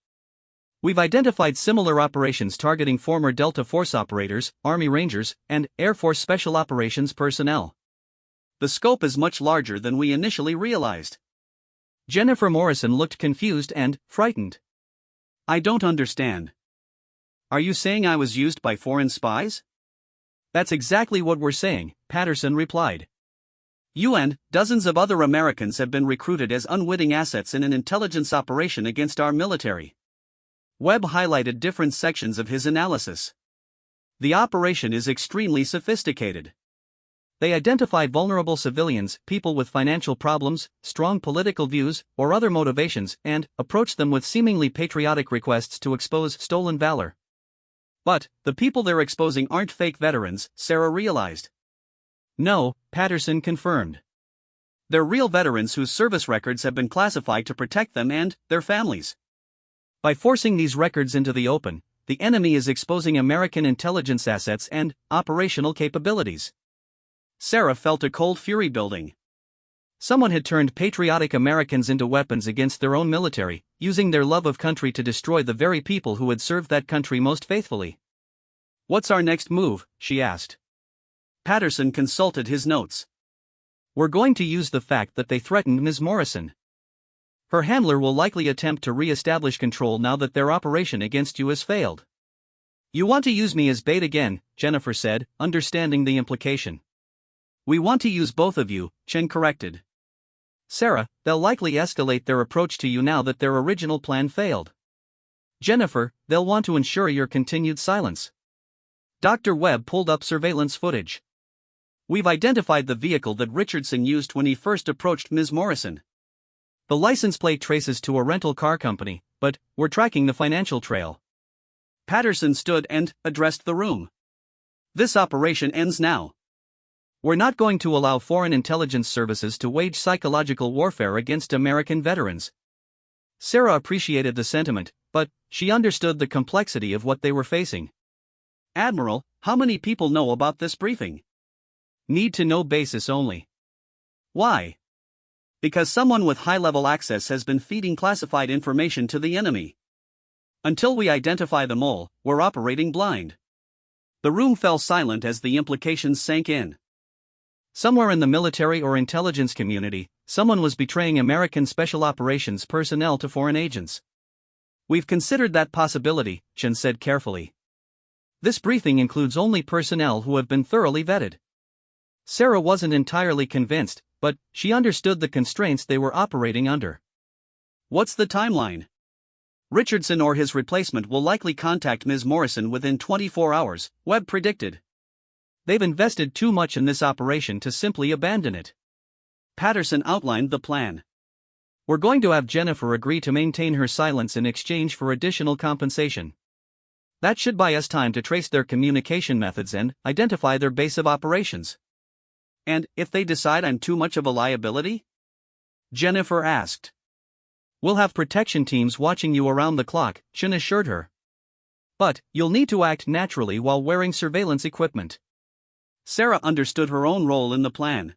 "We've identified similar operations targeting former Delta Force operators, Army Rangers, and Air Force Special Operations personnel. The scope is much larger than we initially realized." Jennifer Morrison looked confused and frightened. "I don't understand. Are you saying I was used by foreign spies?" "That's exactly what we're saying," Patterson replied. "You and dozens of other Americans have been recruited as unwitting assets in an intelligence operation against our military." Webb highlighted different sections of his analysis. "The operation is extremely sophisticated. They identify vulnerable civilians, people with financial problems, strong political views, or other motivations, and approach them with seemingly patriotic requests to expose stolen valor. But the people they're exposing aren't fake veterans," Sarah realized. "No," Patterson confirmed. "They're real veterans whose service records have been classified to protect them and their families. By forcing these records into the open, the enemy is exposing American intelligence assets and operational capabilities." Sarah felt a cold fury building. Someone had turned patriotic Americans into weapons against their own military, using their love of country to destroy the very people who had served that country most faithfully. "What's our next move?" she asked. Patterson consulted his notes. "We're going to use the fact that they threatened Ms. Morrison. Her handler will likely attempt to re-establish control now that their operation against you has failed." "You want to use me as bait again," Jennifer said, understanding the implication. "We want to use both of you," Chen corrected. "Sarah, they'll likely escalate their approach to you now that their original plan failed. Jennifer, they'll want to ensure your continued silence." Dr. Webb pulled up surveillance footage. "We've identified the vehicle that Richardson used when he first approached Ms. Morrison. The license plate traces to a rental car company, but we're tracking the financial trail." Patterson stood and addressed the room. "This operation ends now. We're not going to allow foreign intelligence services to wage psychological warfare against American veterans." Sarah appreciated the sentiment, but she understood the complexity of what they were facing. "Admiral, how many people know about this briefing?" "Need to know basis only." "Why?" "Because someone with high-level access has been feeding classified information to the enemy. Until we identify them all, we're operating blind." The room fell silent as the implications sank in. Somewhere in the military or intelligence community, someone was betraying American special operations personnel to foreign agents. "We've considered that possibility," Chen said carefully. "This briefing includes only personnel who have been thoroughly vetted." Sarah wasn't entirely convinced, but she understood the constraints they were operating under. What's the timeline? Richardson or his replacement will likely contact Ms. Morrison within 24 hours, Webb predicted. They've invested too much in this operation to simply abandon it. Patterson outlined the plan. We're going to have Jennifer agree to maintain her silence in exchange for additional compensation. That should buy us time to trace their communication methods and identify their base of operations. And if they decide I'm too much of a liability? Jennifer asked. We'll have protection teams watching you around the clock, Chen assured her. But you'll need to act naturally while wearing surveillance equipment. Sarah understood her own role in the plan.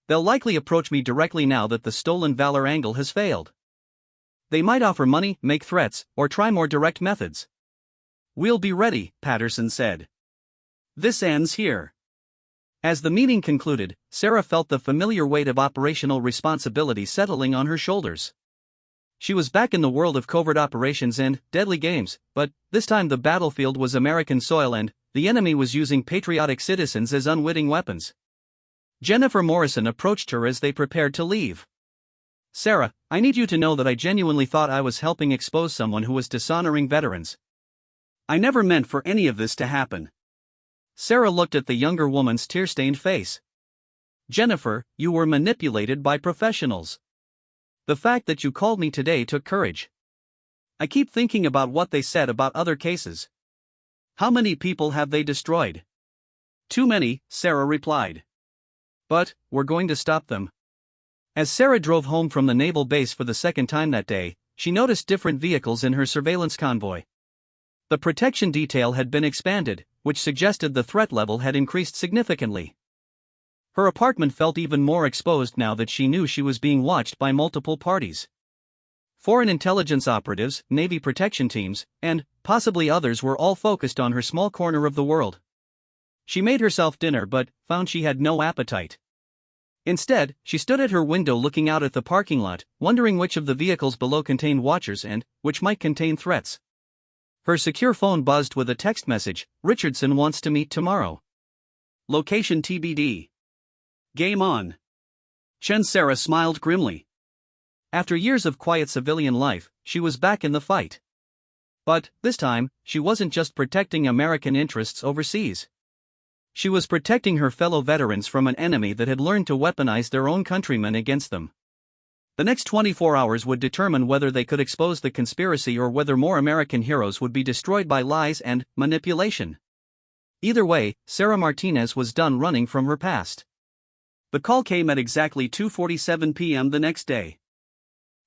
They'll likely approach me directly now that the stolen valor angle has failed. They might offer money, make threats, or try more direct methods. We'll be ready, Patterson said. This ends here. As the meeting concluded, Sarah felt the familiar weight of operational responsibility settling on her shoulders. She was back in the world of covert operations and deadly games, but this time the battlefield was American soil and the enemy was using patriotic citizens as unwitting weapons. Jennifer Morrison approached her as they prepared to leave. Sarah, I need you to know that I genuinely thought I was helping expose someone who was dishonoring veterans. I never meant for any of this to happen. Sarah looked at the younger woman's tear-stained face. Jennifer, you were manipulated by professionals. The fact that you called me today took courage. I keep thinking about what they said about other cases. How many people have they destroyed? Too many, Sarah replied. But we're going to stop them. As Sarah drove home from the naval base for the second time that day, she noticed different vehicles in her surveillance convoy. The protection detail had been expanded, which suggested the threat level had increased significantly. Her apartment felt even more exposed now that she knew she was being watched by multiple parties. Foreign intelligence operatives, Navy protection teams, and possibly others were all focused on her small corner of the world. She made herself dinner but found she had no appetite. Instead, she stood at her window looking out at the parking lot, wondering which of the vehicles below contained watchers and which might contain threats. Her secure phone buzzed with a text message, "Richardson wants to meet tomorrow. Location TBD. Game on." Chen Sarah smiled grimly. After years of quiet civilian life, she was back in the fight. But, this time, she wasn't just protecting American interests overseas. She was protecting her fellow veterans from an enemy that had learned to weaponize their own countrymen against them. The next 24 hours would determine whether they could expose the conspiracy or whether more American heroes would be destroyed by lies and manipulation. Either way, Sarah Martinez was done running from her past. The call came at exactly 2:47 p.m. the next day.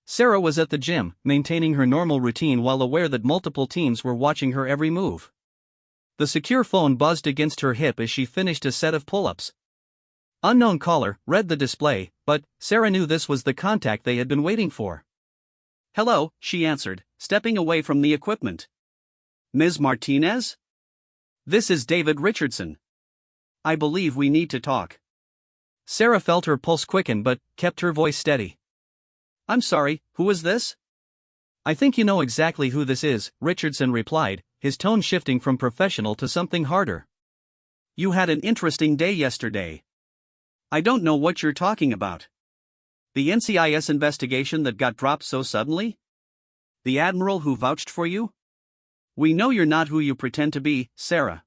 Sarah was at the gym, maintaining her normal routine while aware that multiple teams were watching her every move. The secure phone buzzed against her hip as she finished a set of pull-ups. Unknown caller read the display, but Sarah knew this was the contact they had been waiting for. "Hello," she answered, stepping away from the equipment. "Ms. Martinez? This is David Richardson. I believe we need to talk." Sarah felt her pulse quicken but kept her voice steady. "I'm sorry, who is this?" "I think you know exactly who this is," Richardson replied, his tone shifting from professional to something harder. "You had an interesting day yesterday." "I don't know what you're talking about." "The NCIS investigation that got dropped so suddenly? The Admiral who vouched for you? We know you're not who you pretend to be, Sarah."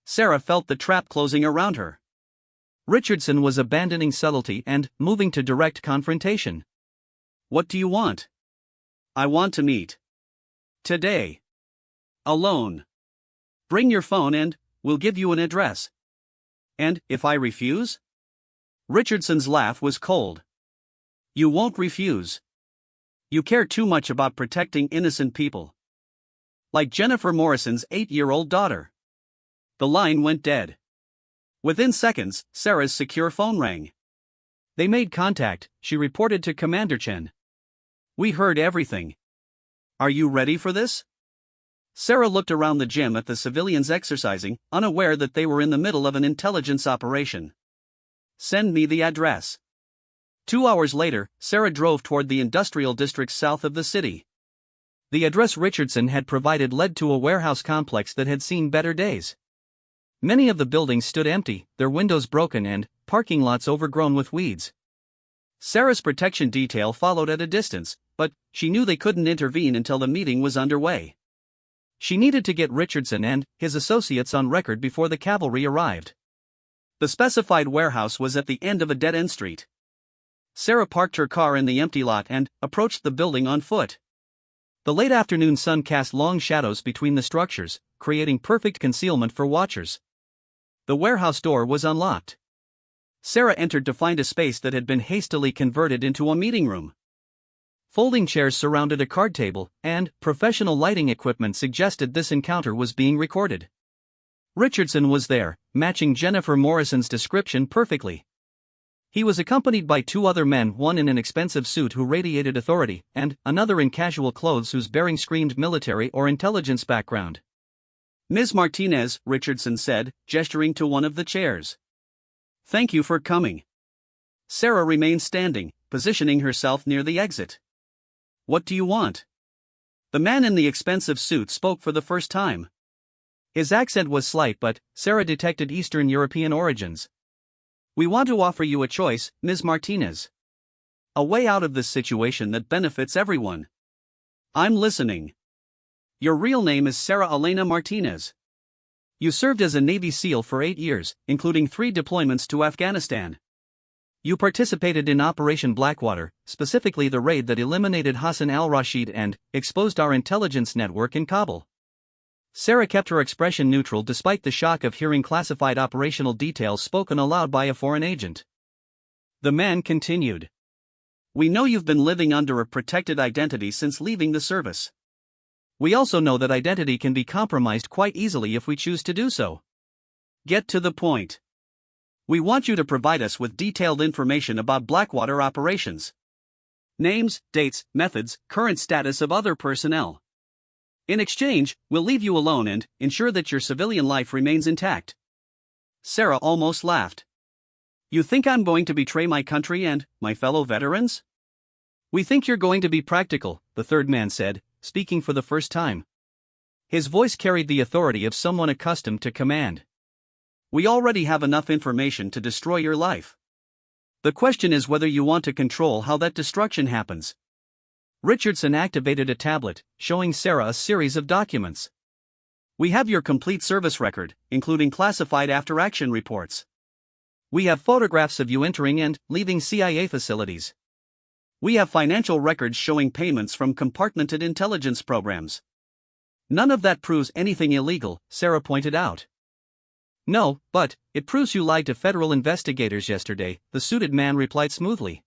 Sarah felt the trap closing around her. Richardson was abandoning subtlety and moving to direct confrontation. "What do you want?" "I want to meet. Today. Alone. Bring your phone and we'll give you an address." "And if I refuse?" Richardson's laugh was cold. "You won't refuse. You care too much about protecting innocent people. Like Jennifer Morrison's 8-year-old daughter." The line went dead. Within seconds, Sarah's secure phone rang. "They made contact," she reported to Commander Chen. "We heard everything. Are you ready for this?" Sarah looked around the gym at the civilians exercising, unaware that they were in the middle of an intelligence operation. "Send me the address." 2 hours later, Sarah drove toward the industrial district south of the city. The address Richardson had provided led to a warehouse complex that had seen better days. Many of the buildings stood empty, their windows broken and parking lots overgrown with weeds. Sarah's protection detail followed at a distance, but she knew they couldn't intervene until the meeting was underway. She needed to get Richardson and his associates on record before the cavalry arrived. The specified warehouse was at the end of a dead-end street. Sarah parked her car in the empty lot and approached the building on foot. The late afternoon sun cast long shadows between the structures, creating perfect concealment for watchers. The warehouse door was unlocked. Sarah entered to find a space that had been hastily converted into a meeting room. Folding chairs surrounded a card table, and professional lighting equipment suggested this encounter was being recorded. Richardson was there, matching Jennifer Morrison's description perfectly. He was accompanied by two other men, one in an expensive suit who radiated authority, and another in casual clothes whose bearing screamed military or intelligence background. "Ms. Martinez," Richardson said, gesturing to one of the chairs. "Thank you for coming." Sarah remained standing, positioning herself near the exit. "What do you want?" The man in the expensive suit spoke for the first time. His accent was slight, but Sarah detected Eastern European origins. "We want to offer you a choice, Ms. Martinez. A way out of this situation that benefits everyone." "I'm listening." "Your real name is Sarah Elena Martinez. You served as a Navy SEAL for 8 years, including 3 deployments to Afghanistan. You participated in Operation Blackwater, specifically the raid that eliminated Hassan al-Rashid and exposed our intelligence network in Kabul." Sarah kept her expression neutral despite the shock of hearing classified operational details spoken aloud by a foreign agent. The man continued. "We know you've been living under a protected identity since leaving the service. We also know that identity can be compromised quite easily if we choose to do so. Get to the point. We want you to provide us with detailed information about Blackwater operations. Names, dates, methods, current status of other personnel. In exchange, we'll leave you alone and ensure that your civilian life remains intact." Sarah almost laughed. "You think I'm going to betray my country and my fellow veterans?" "We think you're going to be practical," the third man said, speaking for the first time. His voice carried the authority of someone accustomed to command. "We already have enough information to destroy your life. The question is whether you want to control how that destruction happens." Richardson activated a tablet, showing Sarah a series of documents. "We have your complete service record, including classified after-action reports. We have photographs of you entering and leaving CIA facilities. We have financial records showing payments from compartmented intelligence programs." "None of that proves anything illegal," Sarah pointed out. "No, but it proves you lied to federal investigators yesterday," the suited man replied smoothly.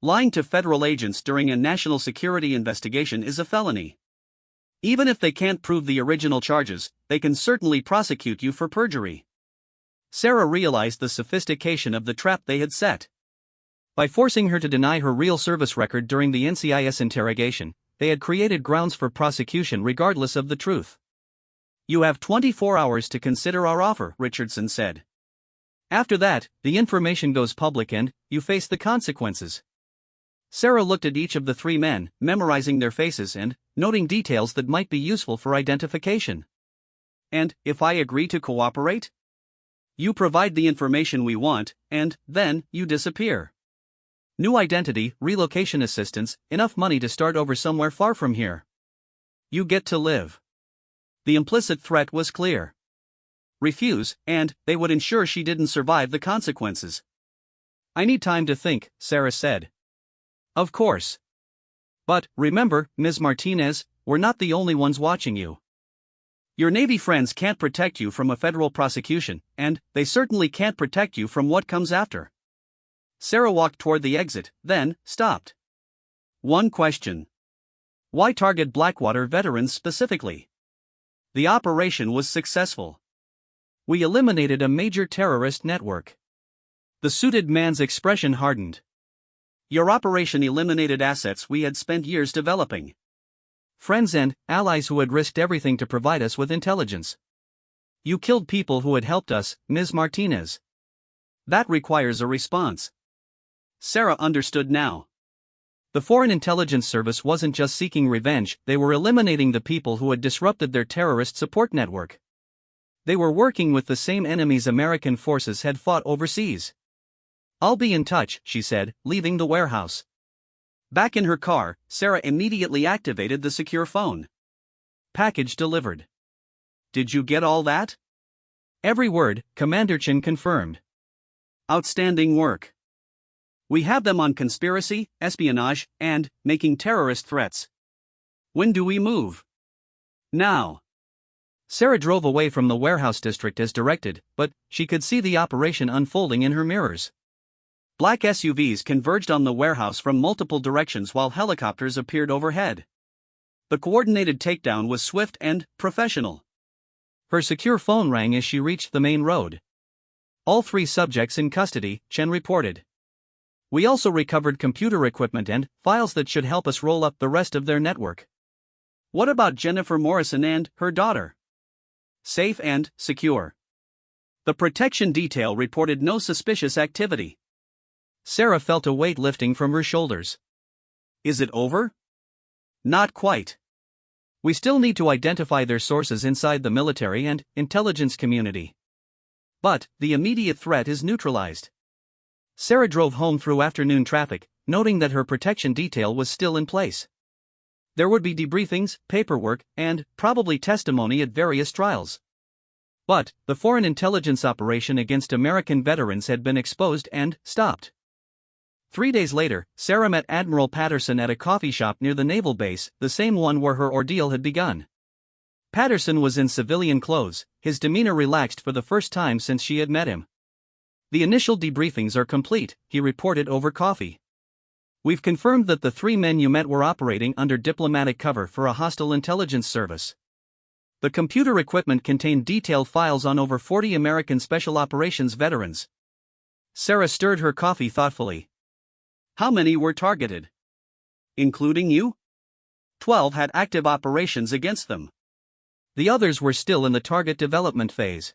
"Lying to federal agents during a national security investigation is a felony. Even if they can't prove the original charges, they can certainly prosecute you for perjury." Sarah realized the sophistication of the trap they had set. By forcing her to deny her real service record during the NCIS interrogation, they had created grounds for prosecution regardless of the truth. "You have 24 hours to consider our offer," Richardson said. "After that, the information goes public and you face the consequences." Sarah looked at each of the 3 men, memorizing their faces and noting details that might be useful for identification. "And if I agree to cooperate?" "You provide the information we want, and then you disappear. New identity, relocation assistance, enough money to start over somewhere far from here. You get to live." The implicit threat was clear. Refuse, and they would ensure she didn't survive the consequences. "I need time to think," Sarah said. "Of course. But remember, Ms. Martinez, we're not the only ones watching you. Your Navy friends can't protect you from a federal prosecution, and they certainly can't protect you from what comes after." Sarah walked toward the exit, then stopped. "One question. Why target Blackwater veterans specifically?" "The operation was successful. We eliminated a major terrorist network." The suited man's expression hardened. "Your operation eliminated assets we had spent years developing. Friends and allies who had risked everything to provide us with intelligence. You killed people who had helped us, Ms. Martinez. That requires a response." Sarah understood now. The Foreign Intelligence Service wasn't just seeking revenge, they were eliminating the people who had disrupted their terrorist support network. They were working with the same enemies American forces had fought overseas. I'll be in touch, she said, leaving the warehouse. Back in her car, Sarah immediately activated the secure phone. Package delivered. Did you get all that? Every word, Commander Chin confirmed. Outstanding work. We have them on conspiracy, espionage, and making terrorist threats. When do we move? Now. Sarah drove away from the warehouse district as directed, but she could see the operation unfolding in her mirrors. Black SUVs converged on the warehouse from multiple directions while helicopters appeared overhead. The coordinated takedown was swift and professional. Her secure phone rang as she reached the main road. All 3 subjects in custody, Chen reported. We also recovered computer equipment and files that should help us roll up the rest of their network. What about Jennifer Morrison and her daughter? Safe and secure. The protection detail reported no suspicious activity. Sarah felt a weight lifting from her shoulders. Is it over? Not quite. We still need to identify their sources inside the military and intelligence community. But the immediate threat is neutralized. Sarah drove home through afternoon traffic, noting that her protection detail was still in place. There would be debriefings, paperwork, and probably testimony at various trials. But the foreign intelligence operation against American veterans had been exposed and stopped. 3 days later, Sarah met Admiral Patterson at a coffee shop near the naval base, the same one where her ordeal had begun. Patterson was in civilian clothes, his demeanor relaxed for the first time since she had met him. The initial debriefings are complete, he reported over coffee. We've confirmed that the 3 men you met were operating under diplomatic cover for a hostile intelligence service. The computer equipment contained detailed files on over 40 American Special Operations veterans. Sarah stirred her coffee thoughtfully. How many were targeted? Including you? 12 had active operations against them. The others were still in the target development phase.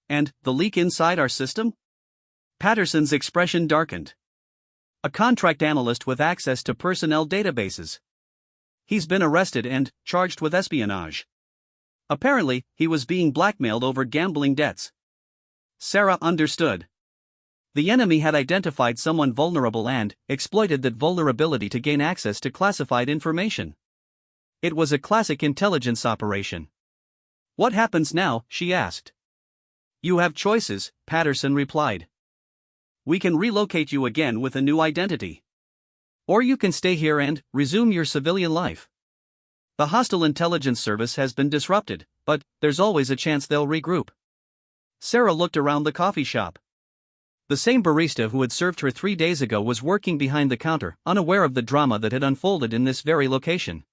And the leak inside our system? Patterson's expression darkened. A contract analyst with access to personnel databases. He's been arrested and charged with espionage. Apparently, he was being blackmailed over gambling debts. Sarah understood. The enemy had identified someone vulnerable and exploited that vulnerability to gain access to classified information. It was a classic intelligence operation. What happens now? She asked. You have choices, Patterson replied. We can relocate you again with a new identity. Or you can stay here and resume your civilian life. The hostile intelligence service has been disrupted, but there's always a chance they'll regroup. Sarah looked around the coffee shop. The same barista who had served her 3 days ago was working behind the counter, unaware of the drama that had unfolded in this very location.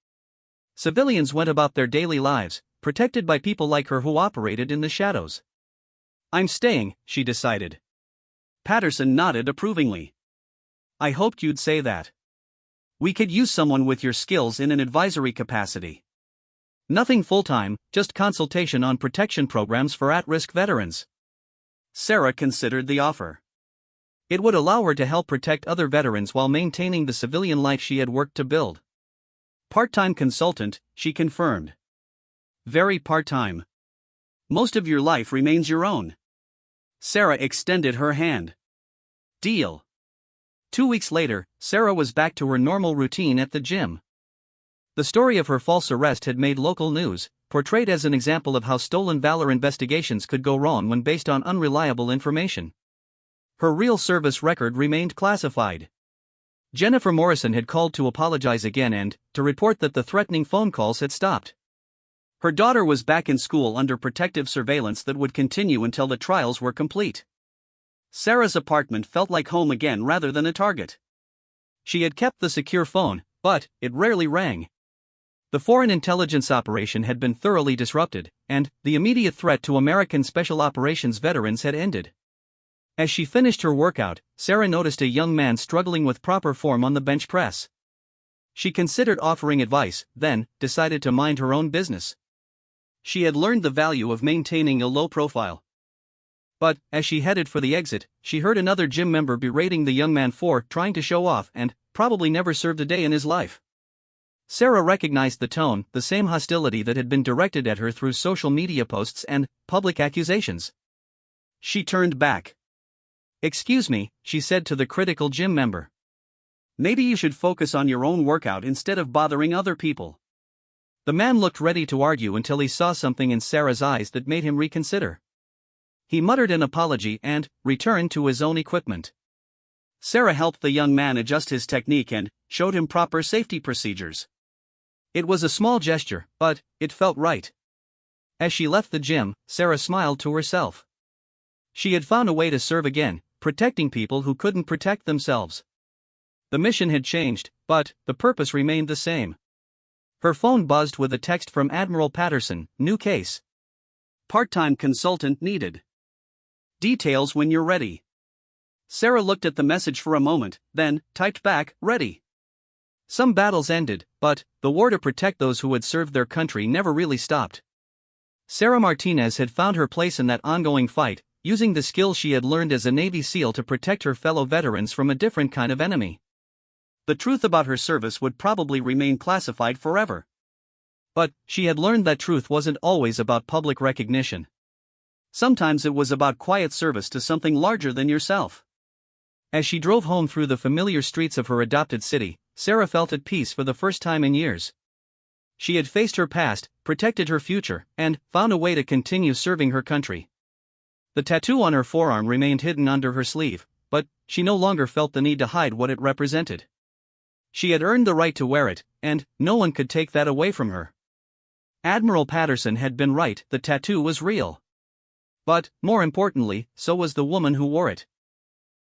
Civilians went about their daily lives, protected by people like her who operated in the shadows. I'm staying, she decided. Patterson nodded approvingly. I hoped you'd say that. We could use someone with your skills in an advisory capacity. Nothing full-time, just consultation on protection programs for at-risk veterans. Sarah considered the offer. It would allow her to help protect other veterans while maintaining the civilian life she had worked to build. Part-time consultant, she confirmed. Very part-time. Most of your life remains your own. Sarah extended her hand. Deal. 2 weeks later, Sarah was back to her normal routine at the gym. The story of her false arrest had made local news, portrayed as an example of how stolen valor investigations could go wrong when based on unreliable information. Her real service record remained classified. Jennifer Morrison had called to apologize again and to report that the threatening phone calls had stopped. Her daughter was back in school under protective surveillance that would continue until the trials were complete. Sarah's apartment felt like home again rather than a target. She had kept the secure phone, but it rarely rang. The foreign intelligence operation had been thoroughly disrupted, and the immediate threat to American Special Operations veterans had ended. As she finished her workout, Sarah noticed a young man struggling with proper form on the bench press. She considered offering advice, then decided to mind her own business. She had learned the value of maintaining a low profile. But, as she headed for the exit, she heard another gym member berating the young man for trying to show off and probably never served a day in his life. Sarah recognized the tone, the same hostility that had been directed at her through social media posts and public accusations. She turned back. "Excuse me," she said to the critical gym member. "Maybe you should focus on your own workout instead of bothering other people." The man looked ready to argue until he saw something in Sarah's eyes that made him reconsider. He muttered an apology and returned to his own equipment. Sarah helped the young man adjust his technique and showed him proper safety procedures. It was a small gesture, but it felt right. As she left the gym, Sarah smiled to herself. She had found a way to serve again, protecting people who couldn't protect themselves. The mission had changed, but the purpose remained the same. Her phone buzzed with a text from Admiral Patterson, "New case. Part-time consultant needed. Details when you're ready." Sarah looked at the message for a moment, then typed back, "Ready." Some battles ended, but the war to protect those who had served their country never really stopped. Sarah Martinez had found her place in that ongoing fight, using the skills she had learned as a Navy SEAL to protect her fellow veterans from a different kind of enemy. The truth about her service would probably remain classified forever. But she had learned that truth wasn't always about public recognition. Sometimes it was about quiet service to something larger than yourself. As she drove home through the familiar streets of her adopted city, Sarah felt at peace for the first time in years. She had faced her past, protected her future, and found a way to continue serving her country. The tattoo on her forearm remained hidden under her sleeve, but she no longer felt the need to hide what it represented. She had earned the right to wear it, and no one could take that away from her. Admiral Patterson had been right, the tattoo was real. But, more importantly, so was the woman who wore it.